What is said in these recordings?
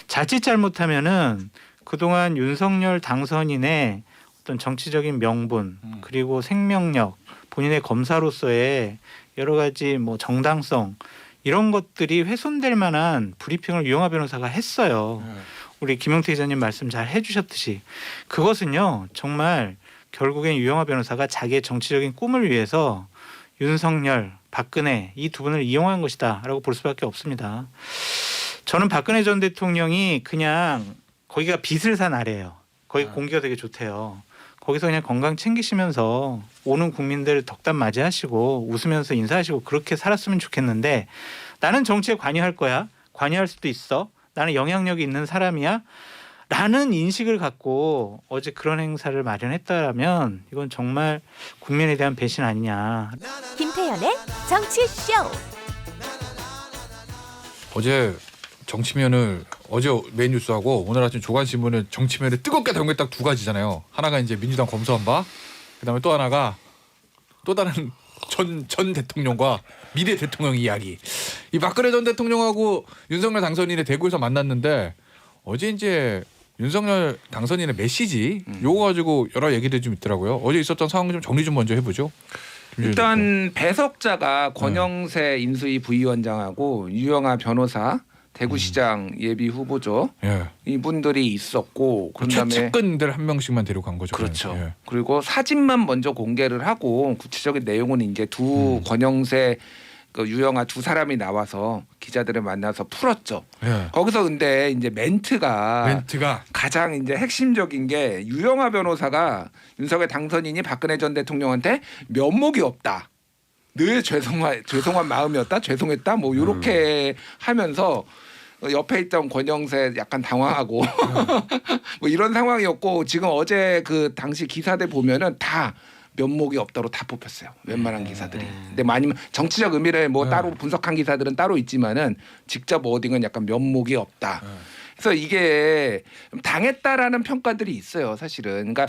자칫 잘못하면은 그동안 윤석열 당선인의 어떤 정치적인 명분 그리고 생명력, 본인의 검사로서의 여러 가지 뭐 정당성 이런 것들이 훼손될 만한 브리핑을 유영하 변호사가 했어요. 우리 김용태 기자님 말씀 잘 해주셨듯이 그것은요 정말 결국엔 유영하 변호사가 자기의 정치적인 꿈을 위해서 윤석열, 박근혜 이 두 분을 이용한 것이다라고 볼 수밖에 없습니다. 저는 박근혜 전 대통령이 그냥 거기가 비슬산 아래예요. 거기 공기가 되게 좋대요. 거기서 그냥 건강 챙기시면서 오는 국민들 덕담 맞이하시고 웃으면서 인사하시고 그렇게 살았으면 좋겠는데 나는 정치에 관여할 거야. 관여할 수도 있어. 나는 영향력이 있는 사람이야. 라는 인식을 갖고 어제 그런 행사를 마련했다라면 이건 정말 국민에 대한 배신 아니냐. 김태현의 정치쇼. 어제 정치면을 어제 메인 뉴스하고 오늘 아침 조간신문을 정치면에 뜨겁게 다룬 게 딱 두 가지잖아요. 하나가 이제 민주당 검수한 바, 그다음에 또 하나가 또 다른 전 대통령과 미래 대통령 이야기. 이 박근혜 전 대통령하고 윤석열 당선인의 대구에서 만났는데 어제 이제 윤석열 당선인의 메시지 요거 가지고 여러 얘기들이 좀 있더라고요. 어제 있었던 상황 좀 정리 좀 먼저 해보죠. 일단 배석자가 권영세 인수위 부위원장하고 유영하 변호사 대구시장 예비 후보죠. 예. 이분들이 있었고 그다음에 최측근들 한 명씩만 데려간 거죠. 그렇죠. 예. 그리고 사진만 먼저 공개를 하고 구체적인 내용은 이제 두 권영세 그 유영하 두 사람이 나와서 기자들을 만나서 풀었죠. 예. 거기서 근데 이제 멘트가 가장 이제 핵심적인 게 유영하 변호사가 윤석열 당선인이 박근혜 전 대통령한테 면목이 없다. 늘 죄송한 마음이었다. 죄송했다. 뭐 이렇게 하면서 옆에 있던 권영세 약간 당황하고 뭐 이런 상황이었고 지금 어제 그 당시 기사들 보면은 다 면목이 없다로 다 뽑혔어요. 웬만한 기사들이. 근데 아니면 정치적 의미를 뭐 따로 분석한 기사들은 따로 있지만은 직접 워딩은 약간 면목이 없다. 그래서 이게 당했다라는 평가들이 있어요, 사실은. 그러니까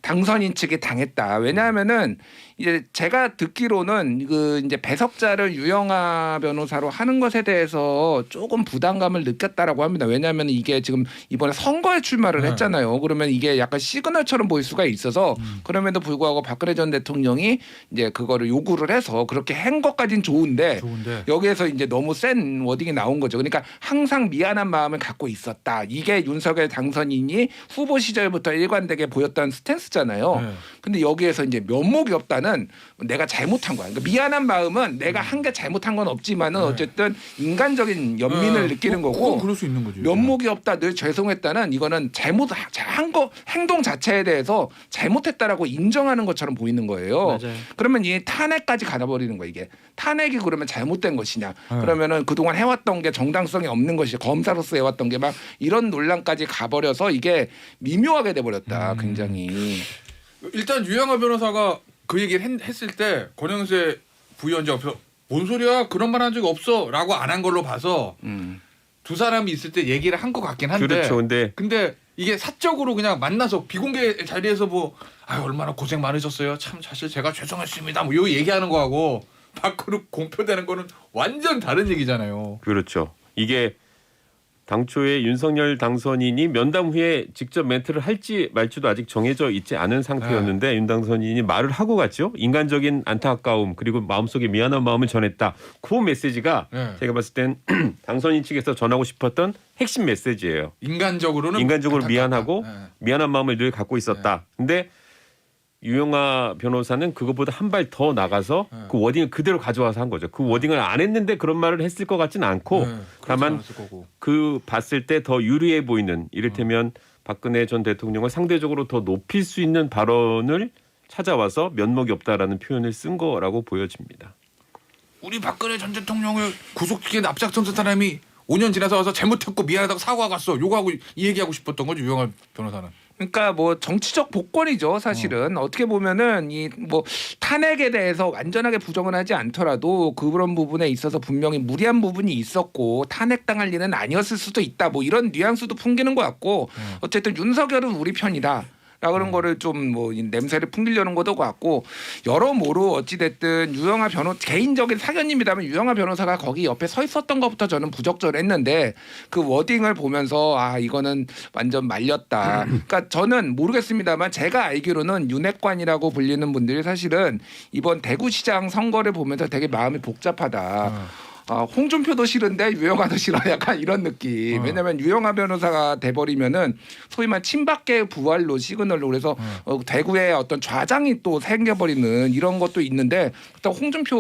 당선인 측이 당했다. 왜냐하면은 이제 제가 듣기로는 그 이제 배석자를 유영하 변호사로 하는 것에 대해서 조금 부담감을 느꼈다라고 합니다. 왜냐하면 이게 지금 이번에 선거에 출마를 했잖아요. 그러면 이게 약간 시그널처럼 보일 수가 있어서 그럼에도 불구하고 박근혜 전 대통령이 이제 그거를 요구를 해서 그렇게 한 것까진 좋은데 여기에서 이제 너무 센 워딩이 나온 거죠. 그러니까 항상 미안한 마음을 갖고 있었다. 이게 윤석열 당선인이 후보 시절부터 일관되게 보였던 스탠스잖아요. 근데 여기에서 이제 면목이 없다는 내가 잘못한 거야. 그러니까 미안한 마음은 내가 한 게 잘못한 건 없지만은 어쨌든 인간적인 연민을 느끼는 거고 그럴 수 있는 거죠. 면목이 없다. 늘 죄송했다는 이거는 잘못한 거 행동 자체에 대해서 잘못했다라고 인정하는 것처럼 보이는 거예요. 맞아요. 그러면 이 탄핵까지 가버리는 거야. 이게 탄핵이 그러면 잘못된 것이냐? 그러면은 그동안 해왔던 게 정당성이 없는 것이 검사로서 해왔던 게 막 이런 논란까지 가버려서 이게 미묘하게 돼버렸다. 굉장히. 일단 유영하 변호사가 그 얘기를 했을 때 권영세 부위원장 앞에서 뭔 소리야 그런 말 한 적이 없어라고 안 한 걸로 봐서 두 사람이 있을 때 얘기를 한 것 같긴 한데 그렇죠. 근데 이게 사적으로 그냥 만나서 비공개 자리에서 뭐 얼마나 고생 많으셨어요. 참 사실 제가 죄송했습니다. 뭐 요 얘기하는 거하고 밖으로 공표되는 거는 완전 다른 얘기잖아요. 그렇죠. 이게 당초에 윤석열 당선인이 면담 후에 직접 멘트를 할지 말지도 아직 정해져 있지 않은 상태였는데 윤 당선인이 말을 하고 갔죠. 인간적인 안타까움 그리고 마음속에 미안한 마음을 전했다. 그 메시지가 제가 봤을 땐 당선인 측에서 전하고 싶었던 핵심 메시지예요. 인간적으로 안타깝다. 미안하고 미안한 마음을 늘 갖고 있었다. 근데 유영하 변호사는 그것보다 한 발 더 나가서 그 워딩을 그대로 가져와서 한 거죠. 그 워딩을 안 했는데 그런 말을 했을 것 같지는 않고 다만 그 봤을 때 더 유리해 보이는 이를테면 박근혜 전 대통령을 상대적으로 더 높일 수 있는 발언을 찾아와서 면목이 없다라는 표현을 쓴 거라고 보여집니다. 우리 박근혜 전 대통령을 구속시키게 납작선 사람이 5년 지나서 와서 잘못했고 미안하다고 사과하갔어. 요거하고 이 얘기하고 싶었던 거죠. 유영하 변호사는. 그러니까 뭐 정치적 복권이죠, 사실은. 어떻게 보면은 이 뭐 탄핵에 대해서 완전하게 부정은 하지 않더라도 그런 부분에 있어서 분명히 무리한 부분이 있었고 탄핵당할 일은 아니었을 수도 있다. 뭐 이런 뉘앙스도 풍기는 것 같고 어쨌든 윤석열은 우리 편이다. 그런 거를 좀 뭐 냄새를 풍기려는 것도 같고 여러모로 어찌됐든 유영하 개인적인 사견입니다만 유영하 변호사가 거기 옆에 서 있었던 것부터 저는 부적절했는데 그 워딩을 보면서 아 이거는 완전 말렸다. 그러니까 저는 모르겠습니다만 제가 알기로는 윤핵관이라고 불리는 분들이 사실은 이번 대구시장 선거를 보면서 되게 마음이 복잡하다. 홍준표도 싫은데 유영하도 싫어 약간 이런 느낌. 왜냐하면 유영하 변호사가 돼버리면은 소위 말 친박계 부활로 시그널로 그래서 대구에 어떤 좌장이 또 생겨버리는 이런 것도 있는데 또 홍준표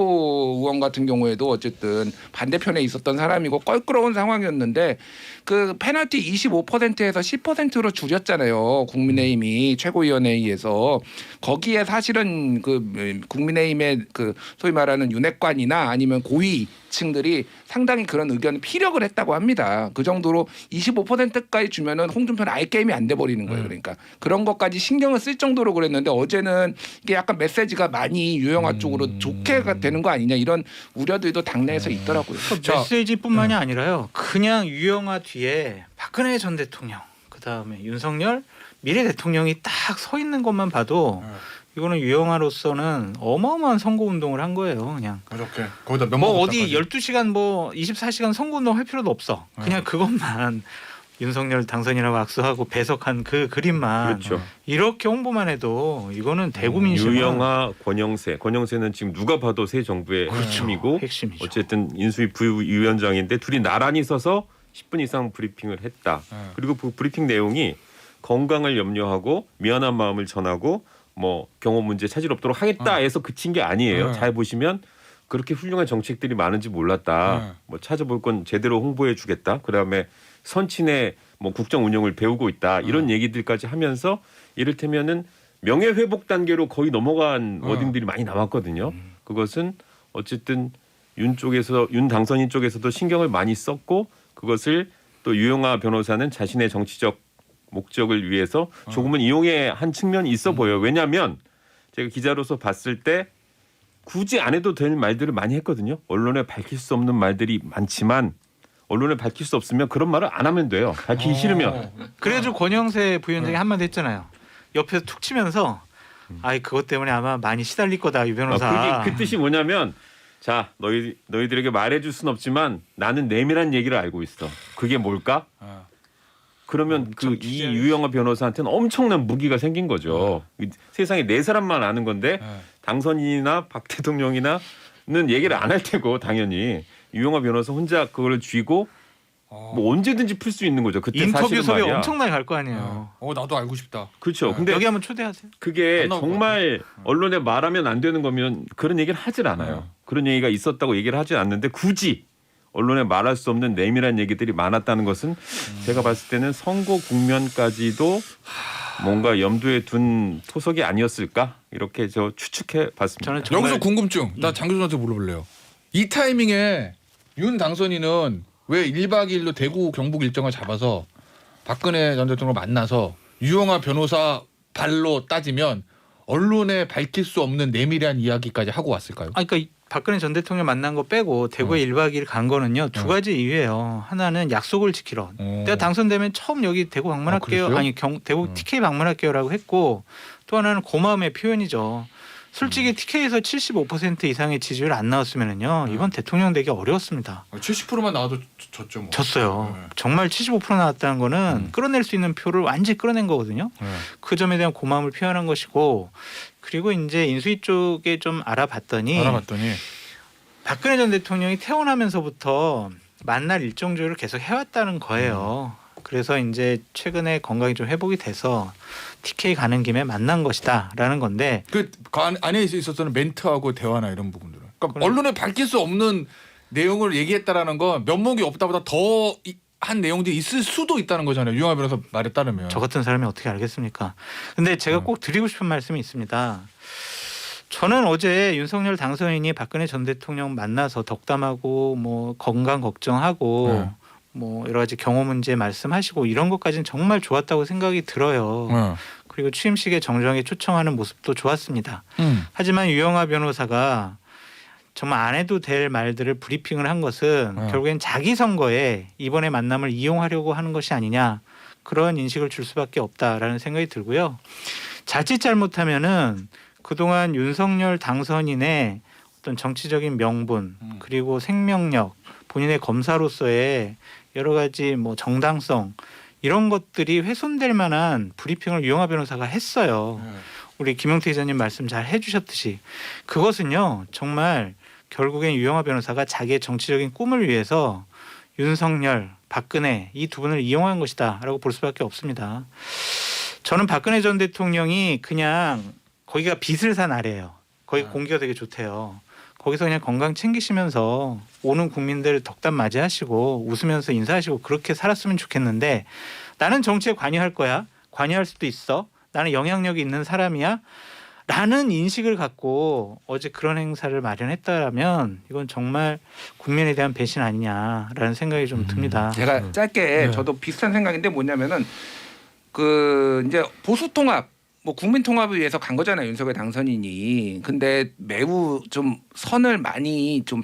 의원 같은 경우에도 어쨌든 반대편에 있었던 사람이고 껄끄러운 상황이었는데 그 페널티 25%에서 10%로 줄였잖아요. 국민의힘이 최고위원회의에서 거기에 사실은 그 국민의힘의 그 소위 말하는 윤핵관이나 아니면 고위층들이 상당히 그런 의견을 피력을 했다고 합니다. 그 정도로 25%까지 주면은 홍준표는 아예 게임이 안 돼 버리는 거예요. 그러니까 그런 것까지 신경을 쓸 정도로 그랬는데 어제는 이게 약간 메시지가 많이 유영하 쪽으로 좋게 되는 거 아니냐 이런 우려들도 당내에서 있더라고요. 메시지뿐만이 아니라요. 그냥 유영하 뒤에 박근혜 전 대통령, 그다음에 윤석열 미래 대통령이 딱 서 있는 것만 봐도 이거는 유영하로서는 어마어마한 선거 운동을 한 거예요. 그냥 그렇게 거기다 뭐 어디 12시간 뭐 24시간 선거 운동 할 필요도 없어. 그냥 그것만 윤석열 당선이라고 악수하고 배석한 그 그림만 그렇죠. 이렇게 홍보만 해도 이거는 대구 민심은 유영하, 권영세는 지금 누가 봐도 새 정부의 핵심이고 핵심이죠. 어쨌든 인수위 부위원장인데 둘이 나란히 서서 10분 이상 브리핑을 했다. 그리고 그 브리핑 내용이 건강을 염려하고 미안한 마음을 전하고 뭐 경호 문제 차질 없도록 하겠다 해서 그친 게 아니에요. 잘 보시면 그렇게 훌륭한 정책들이 많은지 몰랐다. 뭐 찾아볼 건 제대로 홍보해 주겠다. 그다음에 선친의 뭐 국정 운영을 배우고 있다. 이런 얘기들까지 하면서 이를테면은 명예 회복 단계로 거의 넘어간 워딩들이 많이 나왔거든요. 그것은 어쨌든 윤 당선인 쪽에서도 신경을 많이 썼고 그것을 또 유영하 변호사는 자신의 정치적 목적을 위해서 조금은 이용해 한 측면이 있어 보여요. 왜냐하면 제가 기자로서 봤을 때 굳이 안 해도 될 말들을 많이 했거든요. 언론에 밝힐 수 없는 말들이 많지만 언론에 밝힐 수 없으면 그런 말을 안 하면 돼요. 밝히기 싫으면. 그래가지고 권영세 부위원장이 한마디 했잖아요. 옆에서 툭 치면서 아이 그것 때문에 아마 많이 시달릴 거다 유 변호사. 그게 그 뜻이 뭐냐면 자 너희들에게 말해줄 순 없지만 나는 내밀한 얘기를 알고 있어. 그게 뭘까? 그러면 그 이 유영하 변호사한테는 엄청난 무기가 생긴 거죠. 세상에 네 사람만 아는 건데 당선인이나 박 대통령이나는 얘기를 안 할 테고 당연히 유영하 변호사 혼자 그걸 쥐고 뭐 언제든지 풀 수 있는 거죠. 그때 인터뷰 섭외 말이야. 엄청나게 갈 거 아니에요. 나도 알고 싶다. 그렇죠. 근데 여기 한번 초대하세요. 그게 정말 언론에 말하면 안 되는 거면 그런 얘기를 하질 않아요. 그런 얘기가 있었다고 얘기를 하지 않는데 굳이 언론에 말할 수 없는 내밀한 얘기들이 많았다는 것은 제가 봤을 때는 선거 국면까지도 뭔가 염두에 둔 토속이 아니었을까 이렇게 저 추측해 봤습니다. 저는 정말 여기서 궁금증. 나 장 교수한테 물어볼래요. 이 타이밍에 윤 당선인은 왜 1박 2일로 대구 경북 일정을 잡아서 박근혜 전 대통령을 만나서 유영하 변호사 발로 따지면 언론에 밝힐 수 없는 내밀한 이야기까지 하고 왔을까요? 그러니까 박근혜 전 대통령 만난 거 빼고 대구에 1박 2일 간 거는요. 두 가지 이유예요. 하나는 약속을 지키러. 내가 당선되면 처음 여기 대구 방문할게요. 대구 TK 방문할게요라고 했고 또 하나는 고마움의 표현이죠. 솔직히 TK에서 75% 이상의 지지율 안 나왔으면은요. 이번 대통령 되기 어려웠습니다. 70%만 나와도 졌죠. 뭐. 졌어요. 정말 75% 나왔다는 거는 끌어낼 수 있는 표를 완전히 끌어낸 거거든요. 그 점에 대한 고마움을 표현한 것이고 그리고 이제 인수위 쪽에 좀 알아봤더니 박근혜 전 대통령이 퇴원하면서부터 만날 일정 조율을 계속 해왔다는 거예요. 그래서 이제 최근에 건강이 좀 회복이 돼서 TK 가는 김에 만난 것이다라는 건데 그 안에 있었던 멘트하고 대화나 이런 부분들은 그러니까 언론에 밝힐 수 없는 내용을 얘기했다라는 건 면목이 없다보다 더 한 내용들이 있을 수도 있다는 거잖아요. 유영하 변호사 말에 따르면. 저 같은 사람이 어떻게 알겠습니까? 근데 제가 꼭 드리고 싶은 말씀이 있습니다. 저는 어제 윤석열 당선인이 박근혜 전 대통령 만나서 덕담하고 뭐 건강 걱정하고 뭐 여러 가지 경호 문제 말씀하시고 이런 것까지는 정말 좋았다고 생각이 들어요. 그리고 취임식에 정정에 초청하는 모습도 좋았습니다. 하지만 유영하 변호사가 정말 안 해도 될 말들을 브리핑을 한 것은 결국엔 자기 선거에 이번에 만남을 이용하려고 하는 것이 아니냐 그런 인식을 줄 수밖에 없다라는 생각이 들고요. 자칫 잘못하면은 그동안 윤석열 당선인의 어떤 정치적인 명분 그리고 생명력, 본인의 검사로서의 여러 가지 뭐 정당성 이런 것들이 훼손될 만한 브리핑을 유영하 변호사가 했어요. 우리 김용태 기자님 말씀 잘 해주셨듯이 그것은요 정말 결국엔 유영하 변호사가 자기의 정치적인 꿈을 위해서 윤석열, 박근혜 이 두 분을 이용한 것이다라고 볼 수밖에 없습니다. 저는 박근혜 전 대통령이 그냥 거기가 비슬산 아래예요. 거기 공기가 되게 좋대요. 거기서 그냥 건강 챙기시면서 오는 국민들 덕담 맞이하시고 웃으면서 인사하시고 그렇게 살았으면 좋겠는데 나는 정치에 관여할 거야. 관여할 수도 있어. 나는 영향력이 있는 사람이야. 라는 인식을 갖고 어제 그런 행사를 마련했다라면 이건 정말 국민에 대한 배신 아니냐라는 생각이 좀 듭니다. 제가 짧게 저도 비슷한 생각인데 뭐냐면은 그 이제 보수 통합 뭐 국민 통합을 위해서 간 거잖아요. 윤석열 당선인이. 근데 매우 좀 선을 많이 좀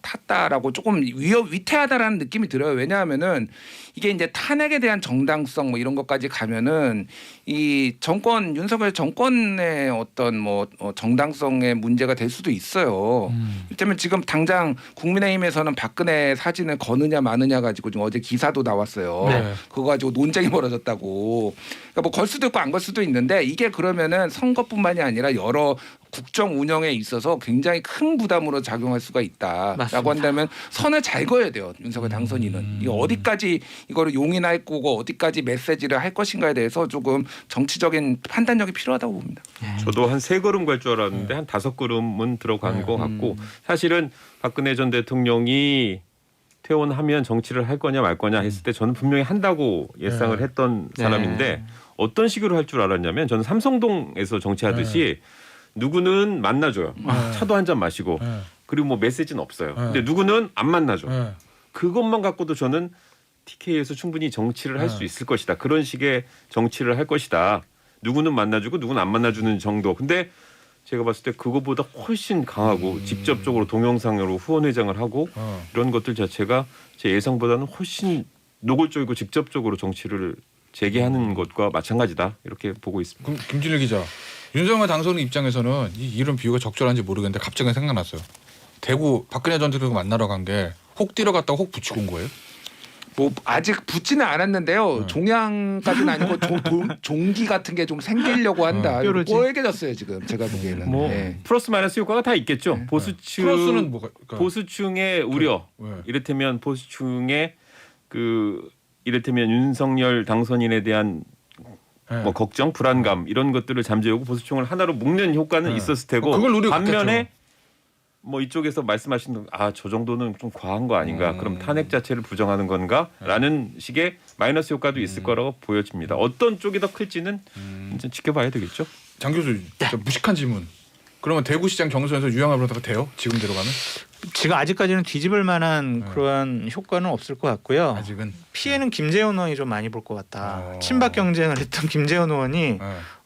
탔다라고 조금 위태하다라는 느낌이 들어요. 왜냐하면은 이게 이제 탄핵에 대한 정당성 뭐 이런 것까지 가면은 이 정권 윤석열 정권의 어떤 뭐 정당성의 문제가 될 수도 있어요. 이를테면 지금 당장 국민의힘에서는 박근혜 사진을 거느냐 마느냐 가지고 지금 어제 기사도 나왔어요. 네. 그거 가지고 논쟁이 벌어졌다고. 그러니까 뭐 걸 수도 있고 안 걸 수도 있는데 이게 그러면은 선거뿐만이 아니라 여러 국정 운영에 있어서 굉장히 큰 부담으로 작용할 수가 있다라고 맞습니다. 한다면 선을 잘 그어야 돼요. 윤석열 당선인은. 이게 어디까지 이거를 용인할 거고 어디까지 메시지를 할 것인가에 대해서 조금 정치적인 판단력이 필요하다고 봅니다. 저도 한 3걸음 갈 줄 알았는데 한 5걸음은 들어간 것 같고 사실은 박근혜 전 대통령이 퇴원하면 정치를 할 거냐 말 거냐 했을 때 저는 분명히 한다고 예상을 했던 사람인데 어떤 식으로 할 줄 알았냐면 저는 삼성동에서 정치하듯이 누구는 만나줘요. 차도 한 잔 마시고 그리고 뭐 메시지는 없어요. 근데 누구는 안 만나줘. 그것만 갖고도 저는 TK에서 충분히 정치를 할 수 있을 것이다. 그런 식의 정치를 할 것이다. 누구는 만나주고 누구는 안 만나주는 정도. 근데 제가 봤을 때 그거보다 훨씬 강하고 직접적으로 동영상으로 후원회장을 하고 이런 것들 자체가 제 예상보다는 훨씬 노골적이고 직접적으로 정치를 재개하는 것과 마찬가지다. 이렇게 보고 있습니다. 그럼 김진일 기자, 윤석열 당선인 입장에서는 이런 비유가 적절한지 모르겠는데 갑자기 생각났어요. 대구 박근혜 전 대통령 만나러 간 게 혹 뛰러 갔다가 혹 붙이고 온 거예요? 뭐 아직 붙지는 않았는데요. 종양까지는 아니고 종기 같은 게 좀 생기려고 한다. 뾰루지. 뽀얘졌어요 지금 제가 보기에는. 뭐 네. 플러스 마이너스 효과가 다 있겠죠. 보수층 플러스는 뭐가? 그러니까 보수층의 우려, 이를테면 보수층의 그 이를테면 윤석열 당선인에 대한 뭐 걱정, 불안감 이런 것들을 잠재우고 보수층을 하나로 묶는 효과는 있었을 테고 그걸 노리고 반면에 뭐 이쪽에서 말씀하신 저 정도는 좀 과한 거 아닌가? 그럼 탄핵 자체를 부정하는 건가?라는 식의 마이너스 효과도 있을 거라고 보여집니다. 어떤 쪽이 더 클지는 이제 지켜봐야 되겠죠. 장 교수, 진짜 무식한 질문. 그러면 대구시장 경선에서 유영하 변호사가 돼요? 지금대로 가면? 지금 아직까지는 뒤집을 만한 그러한 효과는 없을 것 같고요. 아직은 피해는 김재원 의원이 좀 많이 볼 것 같다. 친박 경쟁을 했던 김재원 의원이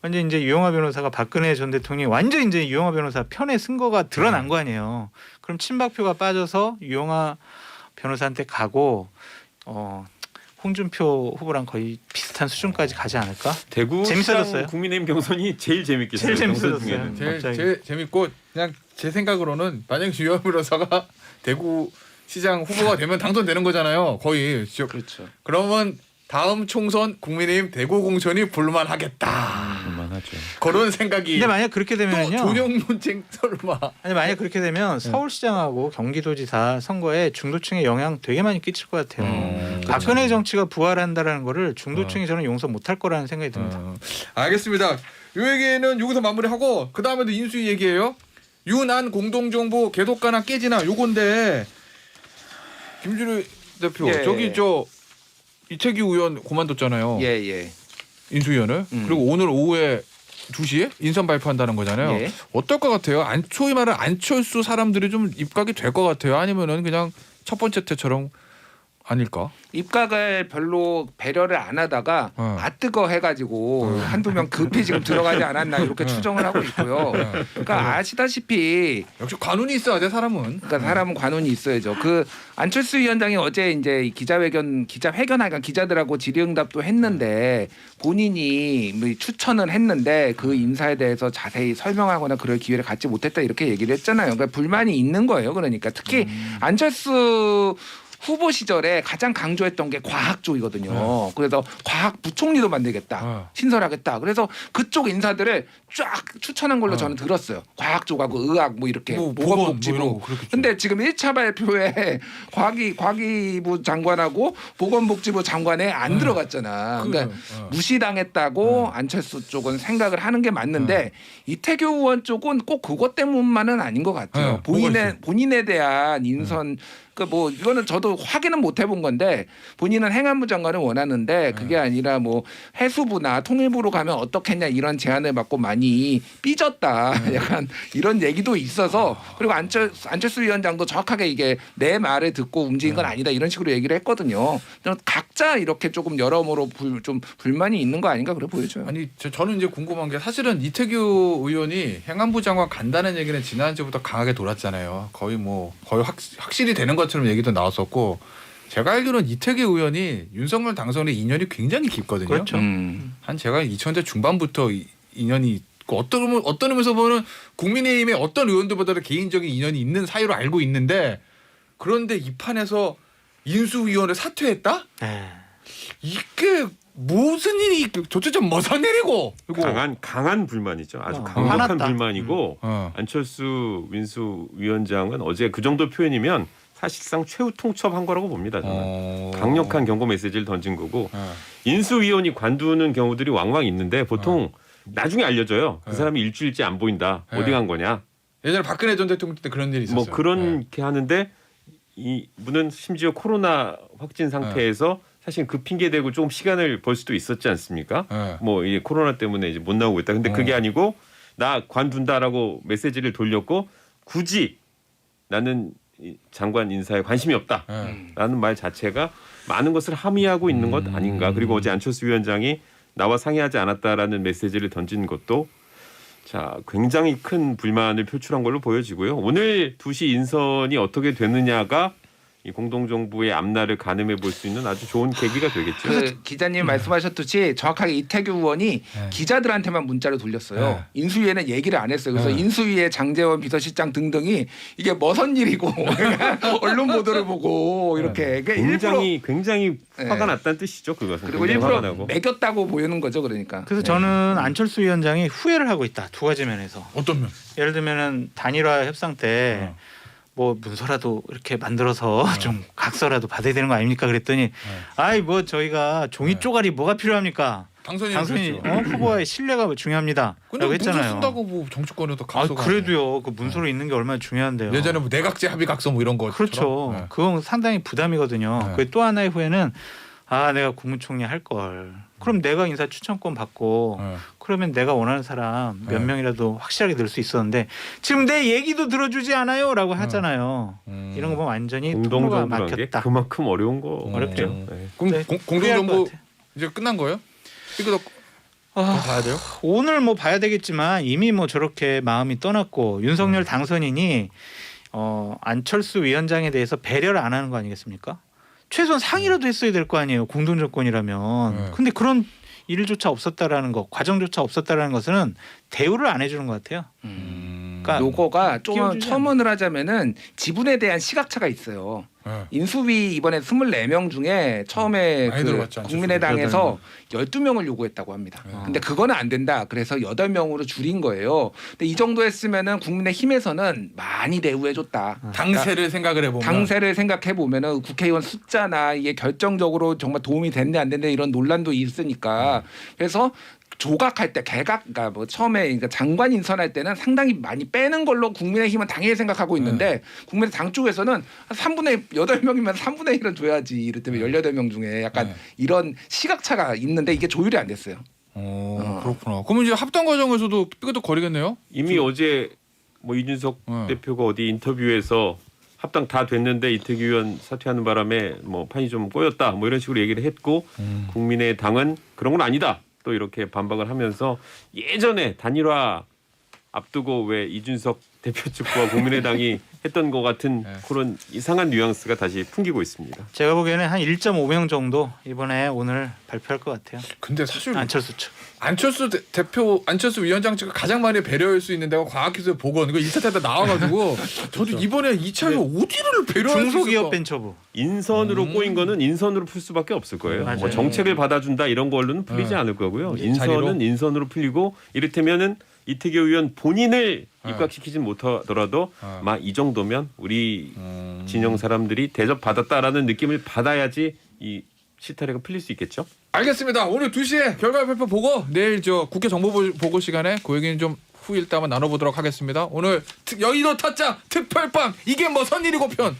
완전 이제 유영하 변호사가 박근혜 전 대통령이 완전 이제 유영하 변호사 편에 쓴 거가 드러난 거 아니에요. 그럼 친박표가 빠져서 유영하 변호사한테 가고 홍준표 후보랑 거의 비슷한 수준까지 가지 않을까? 대구 재밌어졌어요? 시장 국민의힘 경선이 제일 재밌겠어요. 제일 재밌어졌어요. 경선 중에는. 제일 재밌고 그냥 제 생각으로는 만약에 유영하 변호사가 대구 시장 후보가 되면 당선되는 거잖아요. 거의. 그렇죠. 그러면 다음 총선 국민의힘 대구 공천이 볼만하겠다. 볼만하죠. 그런 생각이. 근데 만약 그렇게 또 되면요. 존영 논쟁 설마. 아니 만약 그렇게 되면 서울시장하고 경기도지사 선거에 중도층에 영향 되게 많이 끼칠 것 같아요. 박근혜 정치가 부활한다라는 거를 중도층이 저는 용서 못할 거라는 생각이 듭니다. 알겠습니다. 이 얘기는 여기서 마무리하고 그 다음에도 인수위 얘기예요. 윤안 공동정보 개독가나 깨지나 요건데 김준일 대표 저기 이채기 의원 그만뒀잖아요. 예. 인수위원을. 그리고 오늘 오후에 2시에 인선 발표한다는 거잖아요. 예. 어떨 것 같아요? 소위 말하는 안철수 사람들이 좀 입각이 될 것 같아요? 아니면은 그냥 첫 번째 때처럼 아닐까? 입각을 별로 배려를 안 하다가 뜨거 해가지고 한두 명 급히 지금 들어가지 않았나 이렇게 추정을 하고 있고요. 그러니까 아시다시피 역시 관운이 있어야 돼 사람은. 그러니까 사람은 관운이 있어야죠. 그 안철수 위원장이 어제 이제 기자회견하니까 기자들하고 질의응답도 했는데 본인이 뭐 추천을 했는데 그 인사에 대해서 자세히 설명하거나 그럴 기회를 갖지 못했다 이렇게 얘기를 했잖아요. 그러니까 불만이 있는 거예요. 그러니까 특히 안철수 후보 시절에 가장 강조했던 게 과학 쪽이거든요. 그래서 과학 부총리도 만들겠다. 신설하겠다. 그래서 그쪽 인사들을 쫙 추천한 걸로 저는 들었어요. 과학 쪽하고 의학 뭐 이렇게 보건복지부. 근데 지금 1차 발표에 과기부 장관하고 보건복지부 장관에 안 들어갔잖아. 그러니까 무시당했다고 안철수 쪽은 생각을 하는 게 맞는데 이태규 의원 쪽은 꼭 그것 때문만은 아닌 것 같아요. 본인에 대한 인선 뭐 이거는 저도 확인은 못 해본 건데 본인은 행안부 장관을 원하는데 그게 아니라 뭐 해수부나 통일부로 가면 어떻겠냐 이런 제안을 받고 많이 삐졌다 약간 이런 얘기도 있어서 그리고 안철수 위원장도 정확하게 이게 내 말을 듣고 움직인 건 아니다 이런 식으로 얘기를 했거든요. 각자 이렇게 조금 여러모로 좀 불만이 있는 거 아닌가 그래 보여져요. 아니 저는 이제 궁금한 게 사실은 이태규 의원이 행안부 장관 간다는 얘기는 지난주부터 강하게 돌았잖아요. 거의 확실히 되는 것처럼 얘기도 나왔었고 제가 알기로는 이태규 의원이 윤석열 당선의 인연이 굉장히 깊거든요. 그렇죠. 한 제가 2000대 중반부터 인연이 있고 어떤 의미에서 보면 국민의힘의 어떤 의원들보다도 개인적인 인연이 있는 사이로 알고 있는데 그런데 이 판에서 인수위원을 사퇴했다? 네. 이게 무슨 일이 도대체 뭐서 내리고 강한 불만이죠. 아주 강력한 화났다. 불만이고 안철수 인수위원장은 어제 그 정도 표현이면 사실상 최후 통첩한 거라고 봅니다. 저는 강력한 경고 메시지를 던진 거고 인수위원이 관두는 경우들이 왕왕 있는데 보통 나중에 알려져요. 그 사람이 일주일째 안 보인다. 어디 간 거냐. 예전에 박근혜 전 대통령 때 그런 일이 있었어요. 뭐 그렇게 하는데 이분은 심지어 코로나 확진 상태에서 사실 그 핑계 대고 조금 시간을 벌 수도 있었지 않습니까? 뭐 이제 코로나 때문에 이제 못 나오고 있다. 근데 그게 아니고 나 관둔다라고 메시지를 돌렸고 굳이 나는 장관 인사에 관심이 없다라는 말 자체가 많은 것을 함의하고 있는 것 아닌가. 그리고 어제 안철수 위원장이 나와 상의하지 않았다라는 메시지를 던진 것도 자 굉장히 큰 불만을 표출한 걸로 보여지고요. 오늘 2시 인선이 어떻게 되느냐가 이 공동정부의 앞날을 가늠해 볼 수 있는 아주 좋은 계기가 되겠죠. 그 기자님 말씀하셨듯이 정확하게 이태규 의원이 기자들한테만 문자를 돌렸어요. 인수위에는 얘기를 안 했어요. 그래서 인수위의 장제원 비서실장 등등이 이게 뭐선 일이고 언론 보도를 보고 이렇게 굉장히 화가 났다는 뜻이죠. 그것은. 그리고 일부러 매겼다고 보이는 거죠. 그러니까. 그래서 저는 안철수 위원장이 후회를 하고 있다. 두 가지 면에서. 어떤 면? 예를 들면은 단일화 협상 때 뭐 문서라도 이렇게 만들어서 좀 각서라도 받아야 되는 거 아닙니까? 그랬더니 아이 뭐 저희가 종이 쪼가리 뭐가 필요합니까? 당선이 후보와의 신뢰가 중요합니다. 근데 라고 했잖아요. 문서 쓴다고 뭐 정치권에도 각서가 그래도요. 그 문서로 있는 게 얼마나 중요한데요. 예전에 뭐 내각제 합의 각서 뭐 이런 거. 그렇죠. 그건 상당히 부담이거든요. 그 또 하나의 후회는 내가 국무총리 할 걸. 그럼 내가 인사 추천권 받고 그러면 내가 원하는 사람 몇 명이라도 확실하게 늘 수 있었는데 지금 내 얘기도 들어주지 않아요라고 하잖아요. 이런 거 보면 완전히 통로가 막혔다. 그만큼 어려운 거 어렵죠. 네. 그럼 공동정부 이제 끝난 거예요? 이거 더 봐야 돼요? 오늘 뭐 봐야 되겠지만 이미 뭐 저렇게 마음이 떠났고 윤석열 당선인이 안철수 위원장에 대해서 배려를 안 하는 거 아니겠습니까? 최소한 상의라도 했어야 될 거 아니에요. 공동정권이라면. 근데 그런 일조차 없었다라는 거, 과정조차 없었다라는 것은 대우를 안 해주는 것 같아요. 그러니까 요거가 좀 첨언을 하자면은 지분에 대한 시각차가 있어요. 인수위 이번에 24명 중에 처음에 국민의당에서 12명을 요구했다고 합니다. 근데 그거는 안 된다. 그래서 8명으로 줄인 거예요. 근데 이 정도 했으면은 국민의힘에서는 많이 대우해줬다. 당세를 생각을 해보면. 당세를 생각해 보면은 국회의원 숫자나 이게 결정적으로 정말 도움이 됐냐 안 됐냐 이런 논란도 있으니까 그래서 조각할 때 그러니까 뭐 처음에 그러니까 장관 인선할 때는 상당히 많이 빼는 걸로 국민의힘은 당연히 생각하고 있는데 국민의당 쪽에서는 8명이면 3분의 1은 줘야지 이랬더니 18명 중에 약간 이런 시각차가 있는데 이게 조율이 안 됐어요. 그렇구나. 그러면 이제 합당 과정에서도 삐그덕 거리겠네요? 이미 어제 뭐 이준석 대표가 어디 인터뷰에서 합당 다 됐는데 이태규 의원 사퇴하는 바람에 뭐 판이 좀 꼬였다 뭐 이런 식으로 얘기를 했고 국민의당은 그런 건 아니다 또 이렇게 반박을 하면서 예전에 단일화 앞두고 왜 이준석 대표 측과 국민의당이 했던 것 같은 그런 이상한 뉘앙스가 다시 풍기고 있습니다. 제가 보기에는 한 1.5명 정도 이번에 오늘 발표할 것 같아요. 근데 사실 안철수 측. 안철수 위원장 측 가장 많이 배려할 수 있는 데가 과학기술 보건 이거 1차 때 나와가지고 저도 이번에 2차에 어디를 배려할 수 중소기업 있을까? 벤처부. 인선으로 꼬인 거는 인선으로 풀 수밖에 없을 거예요. 맞아요. 뭐 정책을 받아준다 이런 걸로는 풀리지 않을 거고요. 인선은 자리로? 인선으로 풀리고 이를테면은 이태규 의원 본인을 입각시키진 못하더라도 이 정도면 우리 진영 사람들이 대접 받았다라는 느낌을 받아야지 이 실타래가 풀릴 수 있겠죠. 알겠습니다. 오늘 2시에 결과 발표 보고 내일 저 국회 정보보고 시간에 그 얘기는 좀 후일 때 한번 나눠보도록 하겠습니다. 오늘 여의도 타짜 특별방 이게 무슨 일이고 편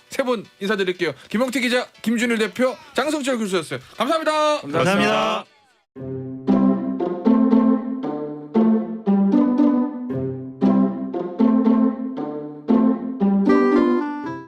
세 분 인사드릴게요. 김용태 기자, 김준일 대표, 장성철 교수였어요. 감사합니다. 감사합니다.